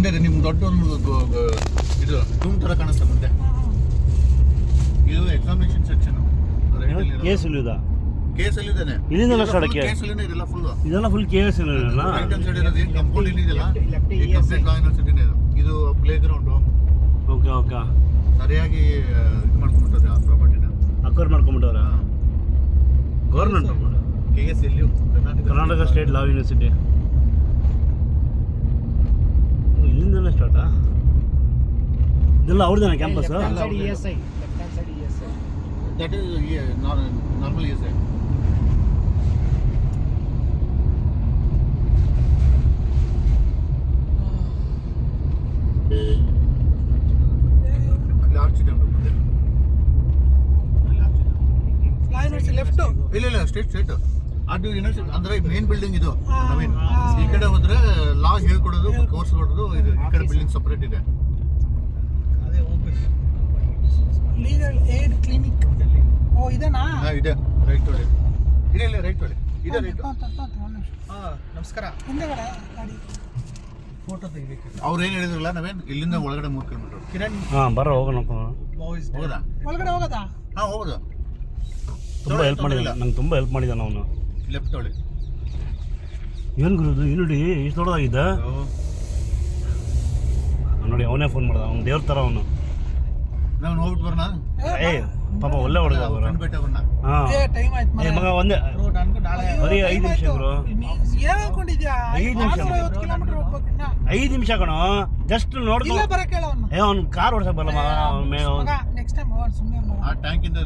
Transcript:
ಮುಂದೆ ನಿಮ್ಗೆ ದೊಡ್ಡ ಒಂದು ಇದು ರೂಮ್ ಥರ ಕಾಣುತ್ತೆ ಮುಂದೆ. ಇದು ಎಕ್ಸಾಮಿನೇಷನ್ ಸೆಕ್ಷನ್. ಕೇಸ್ ಇಲ್ಲಿದಾ? ಕೇಸ್ ಇಲ್ಲಿದ್ದಾನೆ. ಇಲ್ಲಿಂದಲ್ಲ ಸ್ಟಾರ್ಟ್ ಕೇಸ್ ಇಲ್ಲಿನೇ ಇದೆಲ್ಲ ಫುಲ್. ಇದೆಲ್ಲ ಫುಲ್ ಕೇಸ್ ಇಲ್ಲಿಲ್ಲ. ರೈಟ್ ಹ್ಯಾಂಡ್ ಸೈಡ್ ಇರೋದು ಕಂಪೌಂಡ್ ಏನಿದೆಯಲ್ಲ ಈ ಕಂಪ್ಲೀಟ್ ಲಾ ಯೂನಿವರ್ಸಿಟಿನೇ ಇದು. ಇದು ಪ್ಲೇ ಗ್ರೌಂಡು. Okay okay. ಸರಿಯಾಗಿ ಇದು ಮಾಡ್ಕೊಂಡ್ಬಿಟ್ಟದೆ ಆ ಪ್ರಾಪರ್ಟಿನ. ಅಕ್ವೈರ್ ಮಾಡ್ಕೊಂಡ್ಬಿಟ್ಟವ್ರ government KSLU Karnataka state law university. ಇಲ್ಲಿಂದಲೇ ಸ್ಟಾರ್ಟಾ? ಇದೆಲ್ಲ ಅವ್ರದ್ದೇನಾ campus? That is normal ESI. ಇಲ್ಲ ಸ್ಟ್ರೇಟ್ ಅದು ಯೂನಿವರ್ಸಿಟಿ ಅಂದ್ರೆ ಮೇನ್ ಬಿಲ್ಡಿಂಗ್ ಇದು ನವೀನ್. ಈ ಕಡೆ ಹೋದ್ರೆ ಲಾ ಹೇಳ್ಕೊಡೋದು ಕೋರ್ಸ್ ಕೊಡೋದು ಇದು. ಈ ಕಡೆ ಬಿಲ್ಡಿಂಗ್ ಸಪರೇಟ್ ಇದೆ. Legal aid clinic. ಓ ಇದನಾ? ಇದೆ ರೈಟ್ ತೊಡೆ. ಇಲ್ಲ ರೈಟ್ ತೊಡೆ. ಇದೆ ರೈಟ್. ನಮಸ್ಕಾರ. ಹಿಂದೆಗಡೆ ಗಾಡಿ ಫೋಟೋ ತೆಗಿಬೇಕು. ಅವ್ರು ಏನು ಹೇಳಿದ್ರಲ್ಲ ನಾವೇನು ಇಲ್ಲಿಂದ ಒಳಗಡೆ 3 ಕಿಲೋಮೀಟರ್. ಕಿರಣ್ ಬರ ಹೋಗೋಣ. ಹೋಗೋದಾ? ಒಳಗಡೆ ಹೋಗೋದಾ? ಹೋಗೋದು. ತುಂಬ ಹೆಲ್ಪ್ ಮಾಡಿದ ನಂಗೆ, ತುಂಬ ಹೆಲ್ಪ್ ಮಾಡಿದ್ದಾನೆ ಅವನು. ಲೆಫ್ಟ್ ತೊಳೆ. ಏನು ಗುರುದು ನೋಡಿ ಇಷ್ಟು ದೊಡ್ಡದಾಗಿದ್ದ ನೋಡಿ. ಅವನೇ ಫೋನ್ ಮಾಡ್ದ. ಅವ್ನು ದೇವ್ರ ಥರ ಅವನು. ನಾವು ಹೋಗ್ಬಿಟ್ಟು ಬರೋಣ. ಪಾಪ ಒಳ್ಳೆ ಹುಡುಗ ಅವರು. ಹಾಂ ಟೈಮ್ ಆಯ್ತು ಮಗ ಒಂದೇ ಬರೀ 5 ನಿಮಿಷ ಗುರು. ಏನ್ ಅನ್ಕೊಂಡಿದ್ಯಾ? 5 ನಿಮಿಷ. 50 ಕಿಲೋಮೀಟರ್ ಹೋಗ್ಬೇಕು ಇನ್ನ. 5 ನಿಮಿಷ ಕಣೋ. ಜಸ್ಟ್ ನೋಡ್ಕೊ. ಇಲ್ಲ ಬರಕ್ಕೆ ಹೇಳ ಅವನು. ಅವ್ನು ಕಾರ್ ಓಡ್ಸಕ್ ಬರಲ್ಲ ಮಗ. ನೆಕ್ಸ್ಟ್ ಟೈಮ್ ಸುಮ್ಮನೆ ಆ ಟ್ಯಾಂಕ್ ಇಂದ